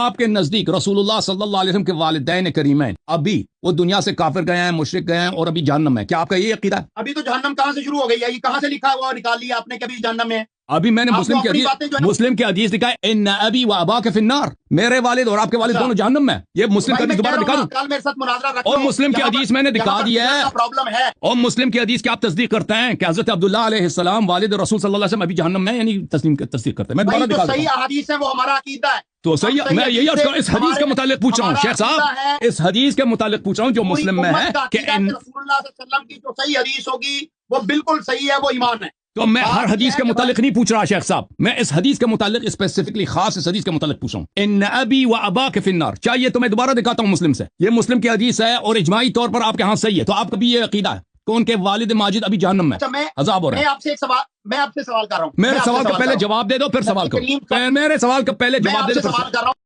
आपके नजदीक रसूलुल्लाह सल्लल्लाहु अलैहि वसल्लम के वालिदैन करीमैन अभी वो दुनिया से काफिर गए हैं, मुशरिक गए हैं और अभी जहन्नम में, क्या आपका ये अकीदा है? अभी तो जहन्नम कहाँ से शुरू हो गई है? ये कहाँ से लिखा हुआ निकाल लिया आपने कभी जहन्नम में? अभी मैंने आपको मुस्लिम के हदीस लिखा है, इन्ना अबी व अबाका फिन्नार, मेरे वालिद और आपके वालिद दोनों जहन्नम में। ये मुस्लिम का हदीस दोबारा दिखा दूं? कल मेरे साथ मुनाजरा रखो। और मुस्लिम की हदीस मैंने दिखा दिया है, प्रॉब्लम है। और मुस्लिम की हदीस की आप तस्दीक करते हैं कि हजरत अब्दुल्ला अलैहिस्सलाम वालिद रसूल सल्लल्लाहु अलैहि वसल्लम अभी जहन्नम में, यानी तस्दीक करते हैं। मैं दोबारा दिखा सही हदीस है, वो हमारा अकीदा है। तो सही है, मैं यही इस हदीस के मुतालिक पूछ रहा हूँ शेख साहब, इस हदीस के मुतालिक पूछ रहा हूँ जो मुस्लिम में है कि रसूलुल्लाह सल्लल्लाहु अलैहि वसल्लम की जो सही हदीस होगी वो बिल्कुल सही है, वो ईमान है। तो मैं हर हदीस के मुतालिक नहीं पूछ रहा शेख साहब, मैं इस हदीस के मुतालिक स्पेसिफिकली खास इस हदीस के मुतालिक पूछ रहा हूँ। इन अबी व अबा के फिन्नार, चाहिए तो मैं दोबारा दिखाता हूँ मुस्लिम से, ये मुस्लिम की हदीस है और इजमाई तौर पर आपके यहाँ सही है। तो आपका भी ये अकीदा है कि उनके वालिद माजिद अभी जहन्नम में अज़ाब हो रहा है? मैं आपसे सवाल कर रहा हूँ। मेरे सवाल का पहले जवाब दे दो फिर सवाल करो। मेरे सवाल का पहले जवाब दे दो।